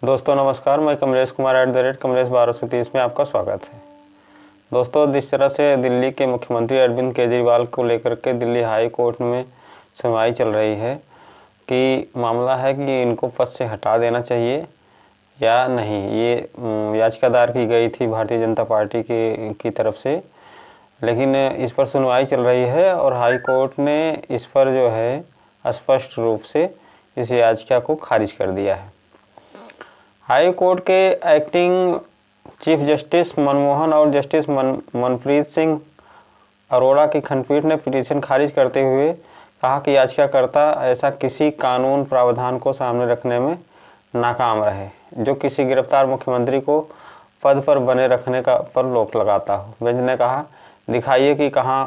दोस्तों नमस्कार, मैं कमलेश कुमार @कमलेश 1230 में आपका स्वागत है। दोस्तों, जिस तरह से दिल्ली के मुख्यमंत्री अरविंद केजरीवाल को लेकर के दिल्ली हाई कोर्ट में सुनवाई चल रही है कि मामला है कि इनको पद से हटा देना चाहिए या नहीं, ये याचिका दायर की गई थी भारतीय जनता पार्टी की तरफ से, लेकिन इस पर सुनवाई चल रही है और हाई कोर्ट ने इस पर जो है स्पष्ट रूप से इस याचिका को खारिज कर दिया है। हाई कोर्ट के एक्टिंग चीफ जस्टिस मनमोहन और जस्टिस मनप्रीत सिंह अरोड़ा की खंडपीठ ने पिटीशन खारिज करते हुए कहा कि याचिकाकर्ता ऐसा किसी कानून प्रावधान को सामने रखने में नाकाम रहे जो किसी गिरफ्तार मुख्यमंत्री को पद पर बने रखने पर रोक लगाता हो। बेंच ने कहा, दिखाइए कि कहाँ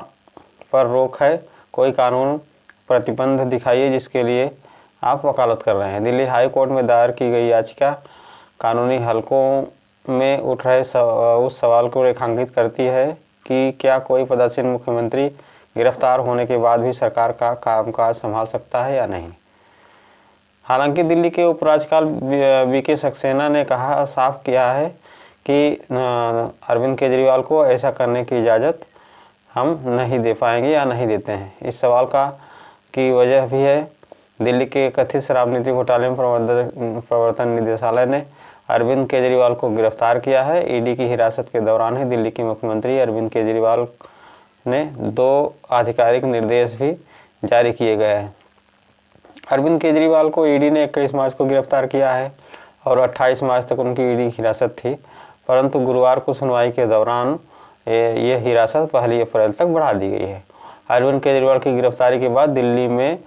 पर रोक है, कोई कानून प्रतिबंध दिखाइए जिसके लिए आप वकालत कर रहे हैं। दिल्ली हाई कोर्ट में दायर की गई याचिका कानूनी हलकों में उठ रहे उस सवाल को रेखांकित करती है कि क्या कोई पदासीन मुख्यमंत्री गिरफ्तार होने के बाद भी सरकार का कामकाज संभाल सकता है या नहीं। हालांकि दिल्ली के उपराज्यपाल वीके सक्सेना ने कहा साफ किया है कि अरविंद केजरीवाल को ऐसा करने की इजाज़त हम नहीं दे पाएंगे या नहीं देते हैं। इस सवाल की वजह भी है दिल्ली के कथित शराब नीति घोटाले में प्रवर्तन निदेशालय ने अरविंद केजरीवाल को गिरफ्तार किया है। ईडी की हिरासत के दौरान ही दिल्ली के मुख्यमंत्री अरविंद केजरीवाल ने 2 आधिकारिक निर्देश भी जारी किए गए हैं। अरविंद केजरीवाल को ईडी ने 21 मार्च को गिरफ्तार किया है और 28 मार्च तक उनकी ईडी हिरासत थी, परंतु गुरुवार को सुनवाई के दौरान ये हिरासत 1 अप्रैल तक बढ़ा दी गई है। अरविंद केजरीवाल की गिरफ्तारी के बाद दिल्ली में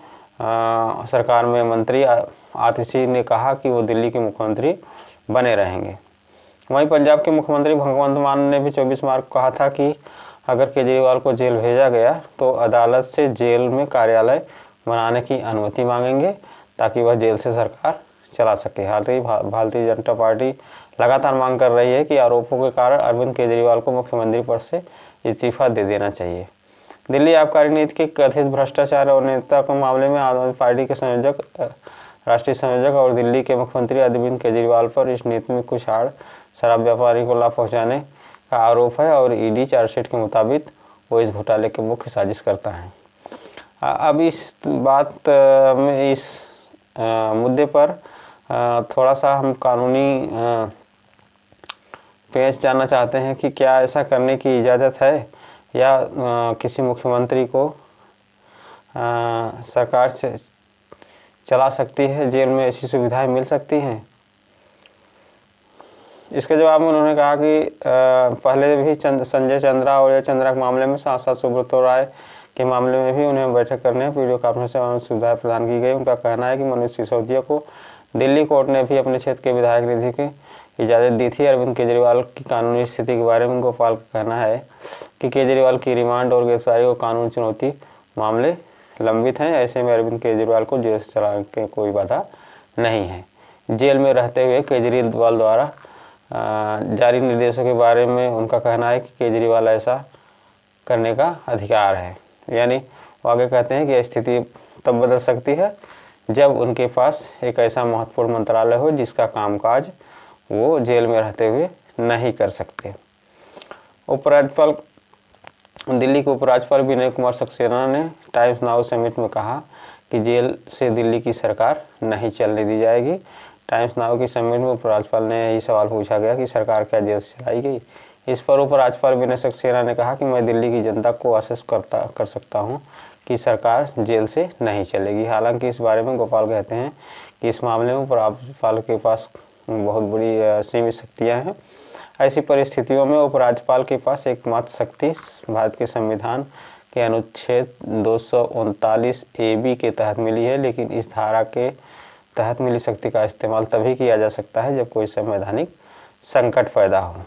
सरकार में मंत्री आतिशी ने कहा कि वो दिल्ली के मुख्यमंत्री बने रहेंगे। वहीं पंजाब के मुख्यमंत्री भगवंत मान ने भी 24 मार्च को कहा था कि अगर केजरीवाल को जेल भेजा गया तो अदालत से जेल में कार्यालय बनाने की अनुमति मांगेंगे ताकि वह जेल से सरकार चला सके। हालांकि भारतीय जनता पार्टी लगातार मांग कर रही है कि आरोपों के कारण अरविंद केजरीवाल को मुख्यमंत्री पद से इस्तीफा दे देना चाहिए। दिल्ली आबकारी नीति के कथित भ्रष्टाचार और नेता के मामले में आम आदमी पार्टी के राष्ट्रीय संयोजक और दिल्ली के मुख्यमंत्री अरविंद केजरीवाल पर इस नीति में कुछ आड़ शराब व्यापारी को लाभ पहुंचाने का आरोप है और ईडी चार्जशीट के मुताबिक वो इस घोटाले के मुख्य साजिश करता है। अब इस बात में इस मुद्दे पर थोड़ा सा हम कानूनी पेश जानना चाहते हैं कि क्या ऐसा करने की इजाज़त है या किसी मुख्यमंत्री को सरकार से चला सकती है, जेल में ऐसी सुविधाएं मिल सकती हैं। इसके जवाब में उन्होंने कहा कि पहले भी संजय चंद्रा और चंद्रा के मामले में सांसद सुब्रतो राय के मामले में भी उन्हें बैठक करने वीडियो कॉन्फ्रेंस सुविधाएं प्रदान की गई। उनका कहना है कि मनोज सिसोदिया को दिल्ली कोर्ट ने भी अपने क्षेत्र के विधायक निधि की इजाज़त दी थी। अरविंद केजरीवाल की कानूनी स्थिति के बारे में गोपाल का कहना है कि केजरीवाल की रिमांड और गिरफ्तारी और कानून चुनौती मामले लंबित हैं। ऐसे में अरविंद केजरीवाल को जेल से चलाने की कोई बाधा नहीं है। जेल में रहते हुए केजरीवाल द्वारा जारी निर्देशों के बारे में उनका कहना है कि केजरीवाल ऐसा करने का अधिकार है। यानी वो आगे कहते हैं कि स्थिति तब बदल सकती है जब उनके पास एक ऐसा महत्वपूर्ण मंत्रालय हो जिसका कामकाज वो जेल में रहते हुए नहीं कर सकते। उपराज्यपाल दिल्ली के उपराज्यपाल विनय कुमार सक्सेना ने टाइम्स नाउ समिट में कहा कि जेल से दिल्ली की सरकार नहीं चलने दी जाएगी। टाइम्स नाउ की समिट में उपराज्यपाल ने यही सवाल पूछा गया कि सरकार क्या जेल से चलाई गई। इस पर उपराज्यपाल विनय सक्सेना ने कहा कि मैं दिल्ली की जनता को आश्वस्त कर सकता हूं कि सरकार जेल से नहीं चलेगी। हालांकि इस बारे में गोपाल कहते हैं कि इस मामले में उपराज्यपाल के पास बहुत बड़ी सीमित शक्तियाँ हैं। ऐसी परिस्थितियों में उपराज्यपाल के पास एकमात्र शक्ति भारत के संविधान के अनुच्छेद 239 AB के तहत मिली है, लेकिन इस धारा के तहत मिली शक्ति का इस्तेमाल तभी किया जा सकता है जब कोई संवैधानिक संकट पैदा हो।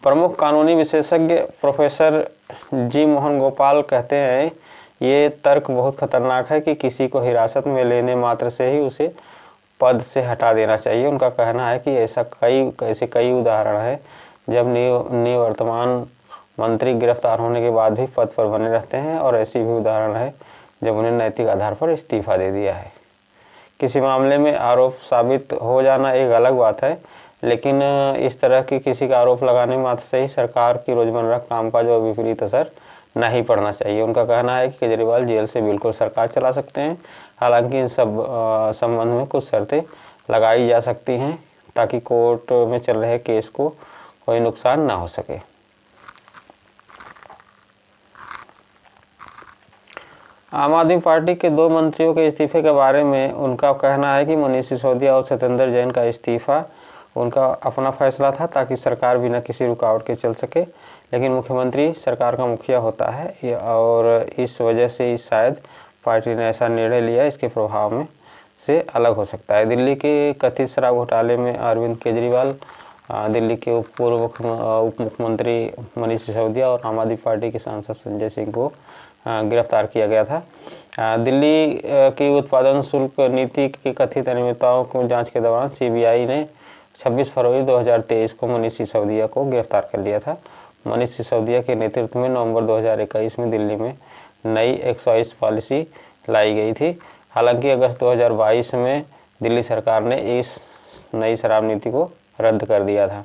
प्रमुख कानूनी विशेषज्ञ प्रोफेसर जी मोहन गोपाल कहते हैं ये तर्क बहुत खतरनाक है कि किसी को हिरासत में लेने मात्र से ही उसे पद से हटा देना चाहिए। उनका कहना है कि ऐसे कई उदाहरण हैं जब निवर्तमान मंत्री गिरफ्तार होने के बाद भी पद पर बने रहते हैं और ऐसी भी उदाहरण है जब उन्हें नैतिक आधार पर इस्तीफा दे दिया है। किसी मामले में आरोप साबित हो जाना एक अलग बात है, लेकिन इस तरह की किसी का आरोप लगाने मात्र से ही सरकार की रोजमर्रा कामकाज और विपरीत असर नहीं पड़ना चाहिए। उनका कहना है कि केजरीवाल जेल से बिल्कुल सरकार चला सकते हैं। हालांकि इन सब संबंध में कुछ शर्तें लगाई जा सकती हैं ताकि कोर्ट में चल रहे केस को कोई नुकसान ना हो सके। आम आदमी पार्टी के 2 मंत्रियों के इस्तीफे के बारे में उनका कहना है कि मनीष सिसोदिया और सत्येंद्र जैन का इस्तीफा उनका अपना फैसला था ताकि सरकार बिना किसी रुकावट के चल सके, लेकिन मुख्यमंत्री सरकार का मुखिया होता है और इस वजह से शायद पार्टी ने ऐसा निर्णय लिया, इसके प्रभाव में से अलग हो सकता है। दिल्ली के कथित शराब घोटाले में अरविंद केजरीवाल, दिल्ली के पूर्व उप मुख्यमंत्री मनीष सिसोदिया और आम आदमी पार्टी के सांसद संजय सिंह को गिरफ्तार किया गया था। दिल्ली की उत्पादन शुल्क नीति की कथित अनियमितताओं को जांच के दौरान सीबीआई ने 26 फरवरी 2023 को मनीष सिसोदिया को गिरफ्तार कर लिया था। मनीष सिसोदिया के नेतृत्व में नवंबर 2021 में दिल्ली में नई एक्साइज पॉलिसी लाई गई थी। हालांकि अगस्त 2022 में दिल्ली सरकार ने इस नई शराब नीति को रद्द कर दिया था।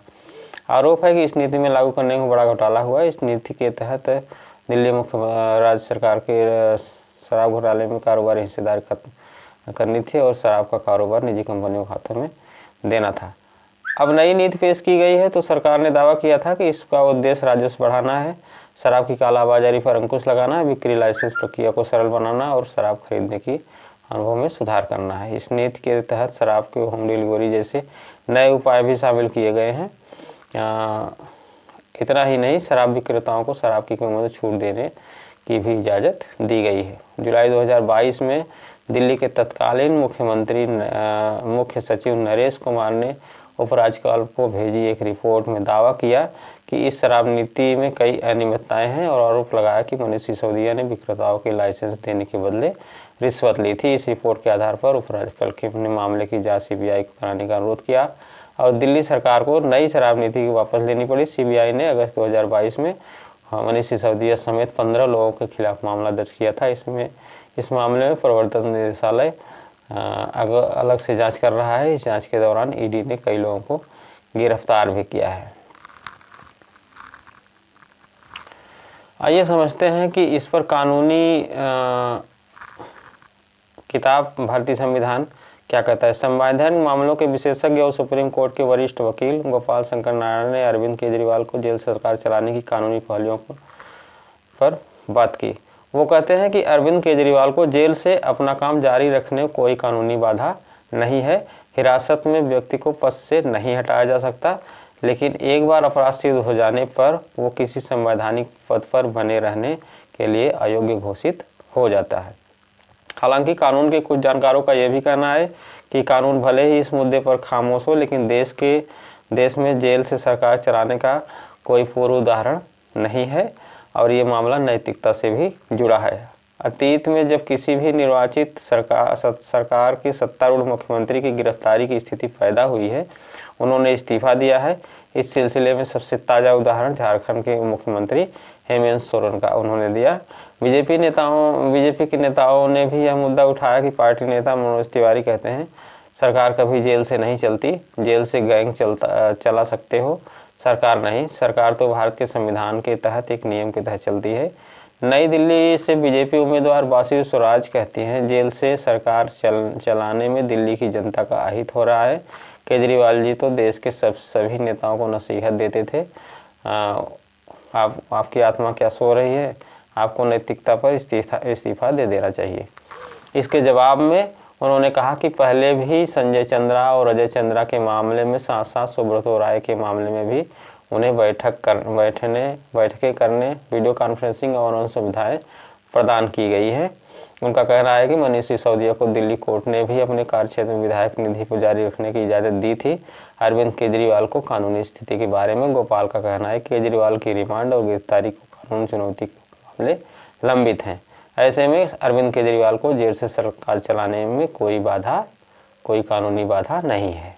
आरोप है कि इस नीति में लागू करने में बड़ा घोटाला हुआ। इस नीति के तहत दिल्ली मुख्य राज्य सरकार के शराब घोटाले में कारोबारी हिस्सेदारी खत्म करनी थी और शराब का कारोबार निजी कंपनियों के हाथों में देना था। अब नई नीति पेश की गई है तो सरकार ने दावा किया था कि इसका उद्देश्य राजस्व बढ़ाना है, शराब की कालाबाजारी पर अंकुश लगाना है, बिक्री लाइसेंस प्रक्रिया को सरल बनाना और शराब खरीदने की अनुभव में सुधार करना है। इस नीति के तहत शराब की होम डिलीवरी जैसे नए उपाय भी शामिल किए गए हैं। इतना ही नहीं, शराब विक्रेताओं को शराब की कीमत में छूट देने की भी इजाज़त दी गई है। जुलाई 2022 में दिल्ली के तत्कालीन मुख्य सचिव नरेश कुमार ने उपराज्यपाल को भेजी एक रिपोर्ट में दावा किया कि इस शराब नीति में कई अनियमितताएं हैं और आरोप लगाया कि मनीष सिसोदिया ने विक्रेताओं के लाइसेंस देने के बदले रिश्वत ली थी। इस रिपोर्ट के आधार पर उपराज्यपाल ने मामले की जांच सीबीआई को कराने का अनुरोध किया और दिल्ली सरकार को नई शराब नीति वापस लेनी पड़ी। सीबीआई ने अगस्त 2022 में मनीष सिसोदिया समेत 15 लोगों के खिलाफ मामला दर्ज किया था। इस मामले में प्रवर्तन निदेशालय अलग से जांच कर रहा है। इस जांच के दौरान ईडी ने कई लोगों को गिरफ्तार भी किया है। आइए समझते हैं कि इस पर कानूनी किताब भारतीय संविधान क्या कहता है। संवैधानिक मामलों के विशेषज्ञ और सुप्रीम कोर्ट के वरिष्ठ वकील गोपाल शंकर नारायण ने अरविंद केजरीवाल को जेल से सरकार चलाने की कानूनी पहलुओं पर बात की। वो कहते हैं कि अरविंद केजरीवाल को जेल से अपना काम जारी रखने में कोई कानूनी बाधा नहीं है। हिरासत में व्यक्ति को पद से नहीं हटाया जा सकता, लेकिन एक बार अपराध सिद्ध हो जाने पर वो किसी संवैधानिक पद पर बने रहने के लिए अयोग्य घोषित हो जाता है। हालांकि कानून के कुछ जानकारों का यह भी कहना है कि कानून भले ही इस मुद्दे पर खामोश हो, लेकिन देश में जेल से सरकार चलाने का कोई पूर्व उदाहरण नहीं है और ये मामला नैतिकता से भी जुड़ा है। अतीत में जब किसी भी निर्वाचित सरकार के सत्तारूढ़ मुख्यमंत्री की गिरफ्तारी की स्थिति पैदा हुई है, उन्होंने इस्तीफा दिया है। इस सिलसिले में सबसे ताज़ा उदाहरण झारखंड के मुख्यमंत्री हेमंत सोरेन का उन्होंने दिया। बीजेपी के नेताओं ने भी यह मुद्दा उठाया कि पार्टी नेता मनोज तिवारी कहते हैं सरकार कभी जेल से नहीं चलती, जेल से गैंग चला सकते हो, सरकार नहीं। सरकार तो भारत के संविधान के तहत एक नियम के तहत चलती है। नई दिल्ली से बीजेपी उम्मीदवार बासु स्वराज कहती हैं जेल से सरकार चलाने में दिल्ली की जनता का अहित हो रहा है। केजरीवाल जी तो देश के सभी नेताओं को नसीहत देते थे, आपकी आत्मा क्या सो रही है, आपको नैतिकता पर इस्तीफा दे देना चाहिए। इसके जवाब में उन्होंने कहा कि पहले भी संजय चंद्रा और अजय चंद्रा के मामले में, साथ साथ सुब्रतो राय के मामले में भी उन्हें बैठकें करने, वीडियो कॉन्फ्रेंसिंग और अन्य सुविधाएं प्रदान की गई है। उनका कहना है कि मनीष सिसोदिया को दिल्ली कोर्ट ने भी अपने कार्यक्षेत्र में विधायक निधि को जारी रखने की इजाज़त दी थी। अरविंद केजरीवाल को कानूनी स्थिति के बारे में गोपाल का कहना है केजरीवाल की रिमांड और गिरफ्तारी को कानून चुनौती के मामले लंबित हैं। ऐसे में अरविंद केजरीवाल को जेल से सरकार चलाने में कोई कानूनी बाधा नहीं है।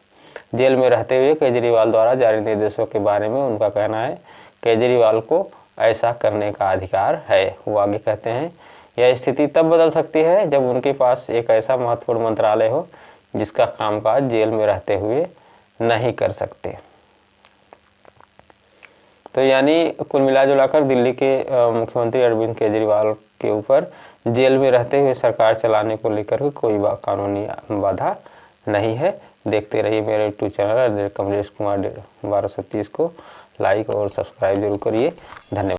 जेल में रहते हुए केजरीवाल द्वारा जारी निर्देशों के बारे में उनका कहना है केजरीवाल को ऐसा करने का अधिकार है। वो आगे कहते हैं यह स्थिति तब बदल सकती है जब उनके पास एक ऐसा महत्वपूर्ण मंत्रालय हो जिसका कामकाज जेल में रहते हुए नहीं कर सकते। तो यानी कुल मिलाजुलाकर दिल्ली के मुख्यमंत्री अरविंद केजरीवाल के ऊपर जेल में रहते हुए सरकार चलाने को लेकर कोई कानूनी बाधा नहीं है। देखते रहिए मेरे यूट्यूब चैनल कमलेश कुमार 1230 को लाइक और सब्सक्राइब जरूर करिए। धन्यवाद।